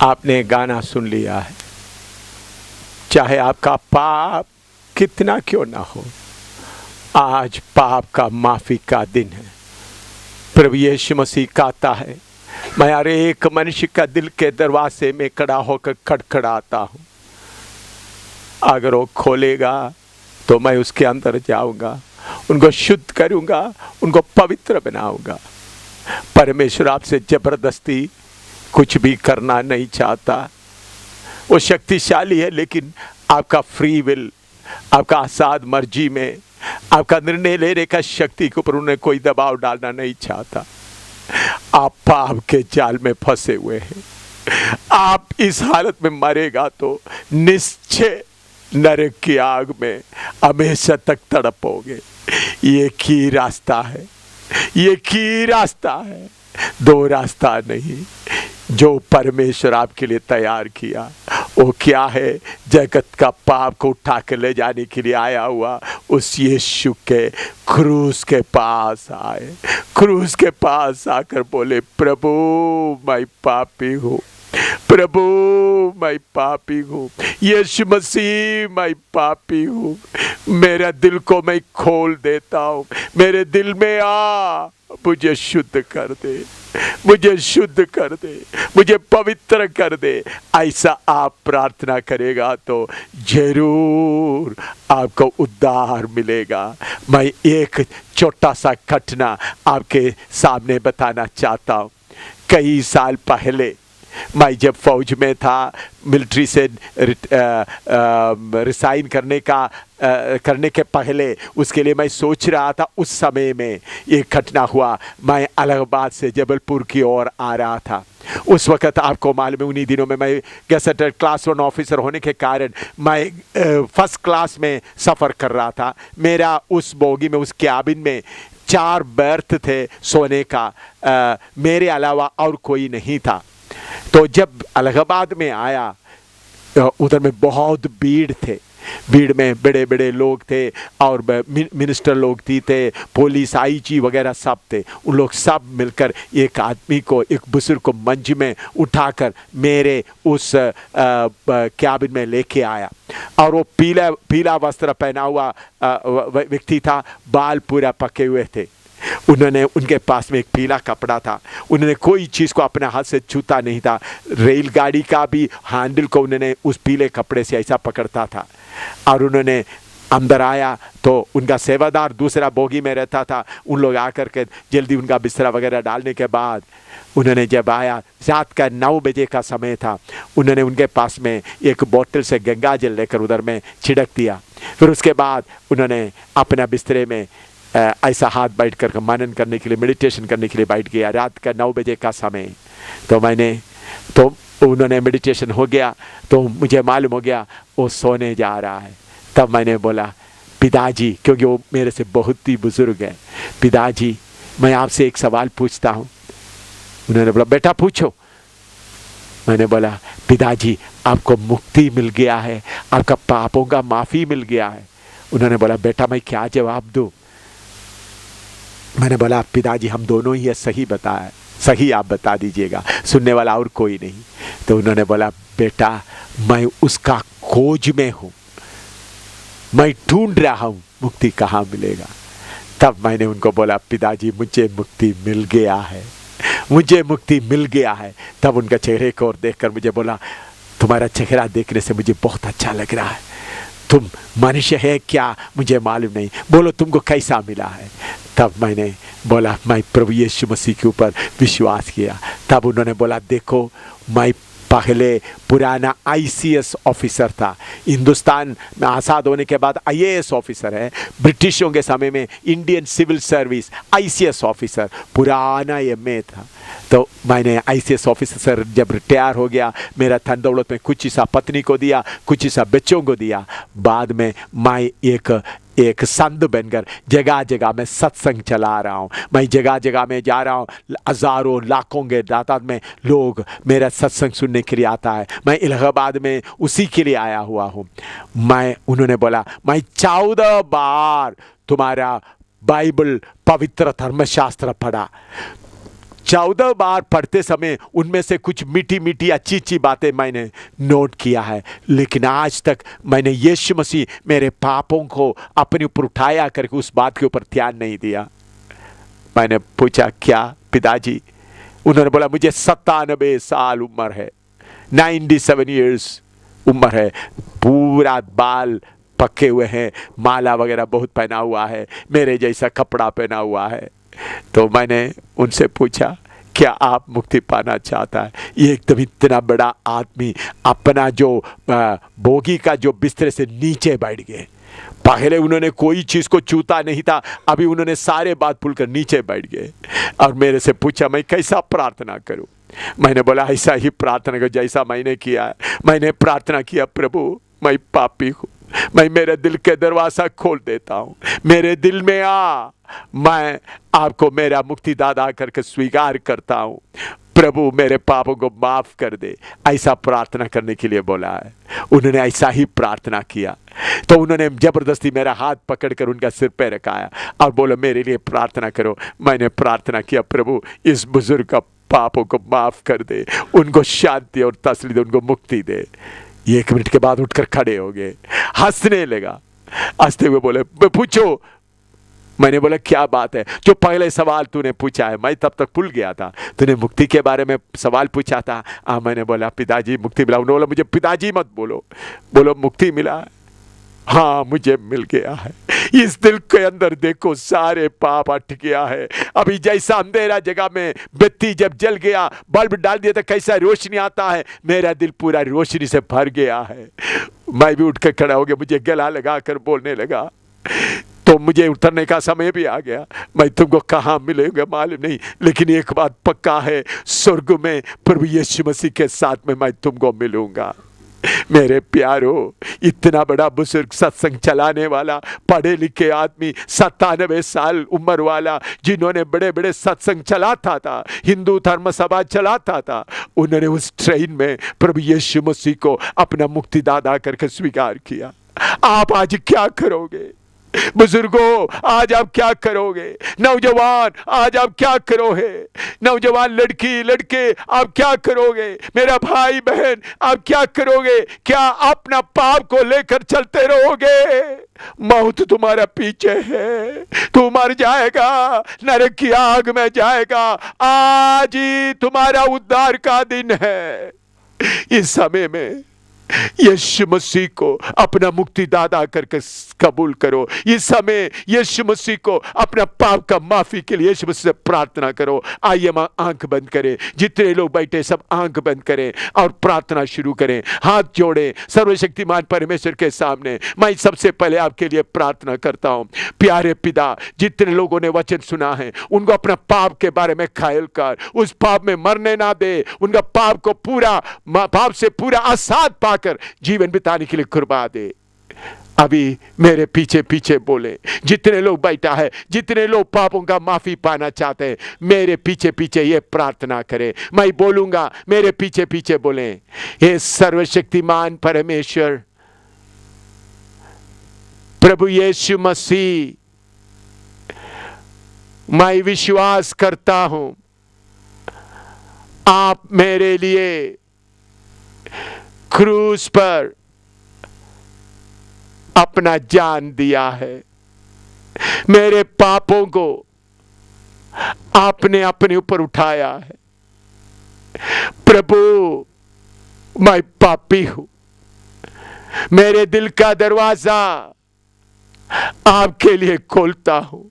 आपने गाना सुन लिया है, चाहे आपका पाप कितना क्यों ना हो, आज पाप का माफी का दिन है। प्रभु यीशु मसीह कहता है, मैं हर एक मनुष्य का दिल के दरवाजे में खड़ा होकर खड़खड़ाता हूँ, अगर वो खोलेगा तो मैं उसके अंदर जाऊंगा, उनको शुद्ध करूंगा, उनको पवित्र बनाऊंगा। परमेश्वर आपसे जबरदस्ती कुछ भी करना नहीं चाहता। वो शक्तिशाली है, लेकिन आपका फ्री विल, आपका आजाद मर्जी में आपका निर्णय लेने का शक्ति के ऊपर उन्हें कोई दबाव डालना नहीं चाहता। आप पाप के जाल में फंसे हुए हैं। आप इस हालत में मरेगा तो निश्चय नरक की आग में हमेशा तक तड़पोगे। ये की रास्ता है, ये की रास्ता है, दो रास्ता नहीं। जो परमेश्वर आपके लिए तैयार किया वो क्या है? जगत का पाप को उठा के ले जाने के लिए आया हुआ उस यीशु के क्रूस के पास आए, क्रूस के पास आकर बोले, प्रभु मैं पापी हूँ, प्रभु मैं पापी हूँ, यीशु मसीह मैं पापी हूँ, मेरा दिल को मैं खोल देता हूँ, मेरे दिल में आ, मुझे शुद्ध कर दे, मुझे शुद्ध कर दे, मुझे पवित्र कर दे। ऐसा आप प्रार्थना करेगा तो जरूर आपको उद्धार मिलेगा। मैं एक छोटा सा घटना आपके सामने बताना चाहता हूँ। कई साल पहले मैं जब फौज में था, मिलिट्री से रिसाइन करने के पहले उसके लिए मैं सोच रहा था। उस समय में एक घटना हुआ, मैं इलाहाबाद से जबलपुर की ओर आ रहा था। उस वक़्त आपको मालूम है, उन्हीं दिनों में मैं गेजेटेड क्लास 1 ऑफिसर होने के कारण मैं फर्स्ट क्लास में सफ़र कर रहा था। मेरा उस बोगी में, उस कैबिन में 4 बर्थ थे सोने का, मेरे अलावा और कोई नहीं था। तो जब इलाहाबाद में आया, उधर में बहुत भीड़ थे, भीड़ में बड़े बड़े लोग थे और मिनिस्टर लोग थे, पुलिस आईजी वगैरह सब थे। उन लोग सब मिलकर एक आदमी को, एक बुजुर्ग को मंच में उठाकर मेरे उस कैबिन में लेके आया। और वो पीला वस्त्र पहना हुआ व्यक्ति था, बाल पूरा पके हुए थे। उन्होंने, उनके पास में एक पीला कपड़ा था, उन्होंने कोई चीज़ को अपने हाथ से छूता नहीं था। रेलगाड़ी का भी हैंडल को उन्होंने उस पीले कपड़े से ऐसा पकड़ता था। और उन्होंने अंदर आया तो उनका सेवादार दूसरा बोगी में रहता था। उन लोग आकर के जल्दी उनका बिस्तरा वगैरह डालने के बाद उन्होंने जब आया, रात का 9 बजे का समय था, उन्होंने उनके पास में एक बोतल से गंगा जल लेकर उधर में छिड़क दिया। फिर उसके बाद उन्होंने अपना बिस्तरे में ऐसा हाथ बैठ कर मनन करने के लिए, मेडिटेशन करने के लिए बैठ गया। रात का 9 बजे का समय, तो उन्होंने मेडिटेशन हो गया तो मुझे मालूम हो गया वो सोने जा रहा है। तब मैंने बोला, पिताजी, क्योंकि वो मेरे से बहुत ही बुजुर्ग है, पिताजी मैं आपसे एक सवाल पूछता हूँ। उन्होंने बोला, बेटा पूछो। मैंने बोला, पिताजी आपको मुक्ति मिल गया है, आपका पापों का माफ़ी मिल गया है। उन्होंने बोला, बेटा मैं क्या जवाब दूँ? मैंने बोला, पिताजी हम दोनों ही है, सही बताया, सही आप बता दीजिएगा, सुनने वाला और कोई नहीं। तो उन्होंने बोला, बेटा मैं उसका खोज में हूँ, मैं ढूंढ रहा हूँ मुक्ति कहाँ मिलेगा। तब मैंने उनको बोला, पिताजी मुझे मुक्ति मिल गया है, मुझे मुक्ति मिल गया है। तब उनका चेहरे को और देखकर मुझे बोला, तुम्हारा चेहरा देखने से मुझे बहुत अच्छा लग रहा है, तुम मनुष्य है क्या मुझे मालूम नहीं, बोलो तुमको कैसा मिला है। तब मैंने बोला, मैं प्रभु यीशु मसीह के ऊपर विश्वास किया। तब उन्होंने बोला, देखो मैं पहले पुराना ICS ऑफिसर था, हिंदुस्तान में आज़ाद होने के बाद IAS ऑफिसर है, ब्रिटिशों के समय में Indian civil service ICS officer, पुराना MA था। तो मैंने ICS ऑफिसर जब रिटायर हो गया, मेरा धन दौलत में कुछ हिस्सा पत्नी को दिया, कुछ हिस्सा बच्चों को दिया। बाद में मैं एक संत बनकर जगह जगह में सत्संग चला रहा हूँ। मैं जगह जगह में जा रहा हूँ, हज़ारों लाखों के तादाद में लोग मेरा सत्संग सुनने के लिए आता है। मैं इलाहाबाद में उसी के लिए आया हुआ हूँ। उन्होंने बोला, मैं 14 बार तुम्हारा बाइबल पवित्र धर्मशास्त्र पढ़ा, 14 बार पढ़ते समय उनमें से कुछ मीठी मीठी अच्छी अच्छी बातें मैंने नोट किया है, लेकिन आज तक मैंने यीशु मसीह मेरे पापों को अपने ऊपर उठाया करके उस बात के ऊपर ध्यान नहीं दिया। मैंने पूछा क्या पिताजी? उन्होंने बोला मुझे 97 साल उम्र है, 97 इयर्स उम्र है, पूरा बाल पके हुए हैं, माला वगैरह बहुत पहना हुआ है, मेरे जैसा कपड़ा पहना हुआ है। तो मैंने उनसे पूछा क्या आप मुक्ति पाना चाहता है? ये एकदम इतना बड़ा आदमी अपना जो बोगी का जो बिस्तर से नीचे बैठ गए। पहले उन्होंने कोई चीज को छूता नहीं था, अभी उन्होंने सारे बात भूलकर नीचे बैठ गए और मेरे से पूछा मैं कैसा प्रार्थना करूं? मैंने बोला ऐसा ही प्रार्थना करो जैसा मैंने किया है। मैंने प्रार्थना किया, प्रभु मैं पापी हूं, मैं मेरे दिल के दरवाजा खोल देता हूं, मेरे दिल में आ, मैं आपको मेरा मुक्तिदाता करके स्वीकार करता हूं, प्रभु मेरे पापों को माफ कर दे। ऐसा प्रार्थना करने के लिए बोला है। उन्होंने ऐसा ही प्रार्थना किया तो उन्होंने जबरदस्ती मेरा हाथ पकड़कर उनका सिर पे रखाया और बोला मेरे लिए प्रार्थना करो। मैंने प्रार्थना किया, प्रभु इस बुजुर्ग का पापों को माफ कर दे, उनको शांति और तसल्ली दे, उनको मुक्ति दे। 1 मिनट के बाद उठकर खड़े हो गए, हंसने लगा, हंसते हुए बोले पूछो। मैंने बोला क्या बात है? जो पहले सवाल तूने पूछा है, मैं तब तक भूल गया था, तूने मुक्ति के बारे में सवाल पूछा था। मैंने बोला पिताजी मुक्ति मिला। उन्होंने बोला मुझे पिताजी मत बोलो, बोलो मुक्ति मिला है। हाँ मुझे मिल गया है। इस दिल के अंदर देखो सारे पाप हट गया है। अभी जैसा अंधेरा जगह में बत्ती जब जल गया, बल्ब डाल दिया तो कैसा रोशनी आता है, मेरा दिल पूरा रोशनी से भर गया है। मैं भी उठकर खड़ा हो गया, मुझे गला लगा कर बोलने लगा। तो मुझे उतरने का समय भी आ गया। मैं तुमको कहाँ मिलेंगे मालूम नहीं, लेकिन एक बात पक्का है, स्वर्ग में प्रभु यीशु मसीह के साथ में मैं तुमको मिलूंगा। मेरे प्यारो, इतना बड़ा बुजुर्ग, सत्संग चलाने वाला, पढ़े लिखे आदमी, 97 साल उम्र वाला, जिन्होंने बड़े बड़े सत्संग चलाता था, हिंदू धर्म सभा चलाता था, उन्होंने उस ट्रेन में प्रभु यीशु मसीह को अपना मुक्तिदाता करके स्वीकार किया। आप आज क्या करोगे? बुजुर्गों आज आप क्या करोगे? नौजवान आज आप क्या करोगे? नौजवान लड़की लड़के आप क्या करोगे? मेरा भाई बहन आप क्या करोगे? क्या अपना पाप को लेकर चलते रहोगे? मौत तुम्हारा पीछे है, तू मर जाएगा, नरक की आग में जाएगा। आज ही तुम्हारा उद्धार का दिन है। इस समय में यीशु मसीह को अपना मुक्तिदाता करके कबूल करो। इस समय यीशु मसीह को अपना पाप का माफी के लिए यीशु मसीह से प्रार्थना करो। आइए हम आंख बंद करें, जितने लोग बैठे सब आंख बंद करें और प्रार्थना शुरू करें। हाथ जोड़ें सर्वशक्तिमान परमेश्वर के सामने। मैं सबसे पहले आपके लिए प्रार्थना करता हूं। प्यारे पिता, जितने लोगों ने वचन सुना है उनको अपना पाप के बारे में ख्याल कर, उस पाप में मरने ना दे, उनका पाप को पूरा पाप से पूरा आजाद पाकर जीवन बिताने के लिए कुर्बा दे। अभी मेरे पीछे पीछे बोले, जितने लोग बैठा है, जितने लोग पापों का माफी पाना चाहते हैं, मेरे पीछे पीछे ये प्रार्थना करें। मैं बोलूंगा, मेरे पीछे पीछे बोले, हे सर्वशक्तिमान परमेश्वर प्रभु यीशु मसीह, मैं विश्वास करता हूं आप मेरे लिए क्रूस पर अपना जान दिया है। मेरे पापों को आपने अपने ऊपर उठाया है। प्रभु मैं पापी हूं, मेरे दिल का दरवाजा आपके लिए खोलता हूं।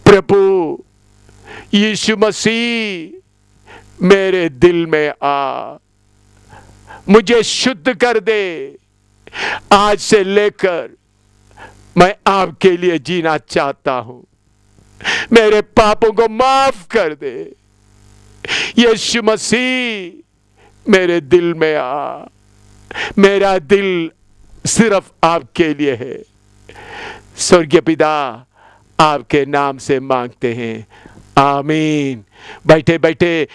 प्रभु यीशु मसीह मेरे दिल में आ, मुझे शुद्ध कर दे। आज से लेकर मैं आपके लिए जीना चाहता हूं। मेरे पापों को माफ कर दे। यीशु मसीह मेरे दिल में आ। मेरा दिल सिर्फ आपके लिए है। स्वर्गीय पिता, आपके नाम से मांगते हैं, आमीन। बैठे बैठे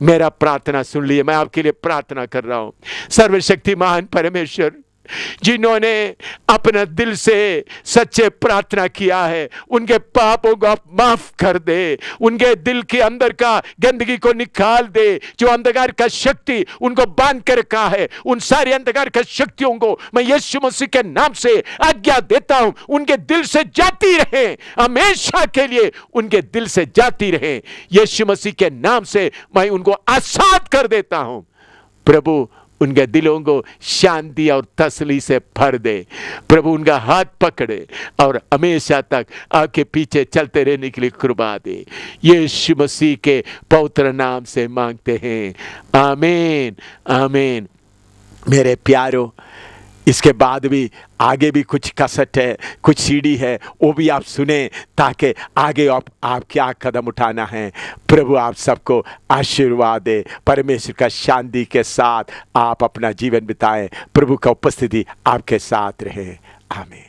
मेरा प्रार्थना सुन लिए। मैं आपके लिए प्रार्थना कर रहा हूं। सर्वशक्तिमान परमेश्वर, जिन्होंने अपना दिल से सच्चे प्रार्थना किया है, उनके पापों को आप माफ कर दे, उनके दिल के अंदर का गंदगी को निकाल दे। जो अंधकार का शक्ति उनको बांध कर रखा है, उन सारी अंधकार का शक्तियों को मैं यीशु मसीह के नाम से आज्ञा देता हूं, उनके दिल से जाती रहे, हमेशा के लिए उनके दिल से जाती रहे। यीशु मसीह के नाम से मैं उनको आजाद कर देता हूं। प्रभु उनके दिलों को शांति और तसल्ली से भर दे। प्रभु उनका हाथ पकड़े और हमेशा तक आपके पीछे चलते रहने के लिए कृपा दे। यीशु मसीह के पवित्र नाम से मांगते हैं, आमीन आमीन। मेरे प्यारो, इसके बाद भी आगे भी कुछ कसट है, कुछ सीडी है, वो भी आप सुने ताकि आगे आप क्या कदम उठाना है। प्रभु आप सबको आशीर्वाद दे। परमेश्वर का शांति के साथ आप अपना जीवन बिताएं। प्रभु का उपस्थिति आपके साथ रहे। आमीन।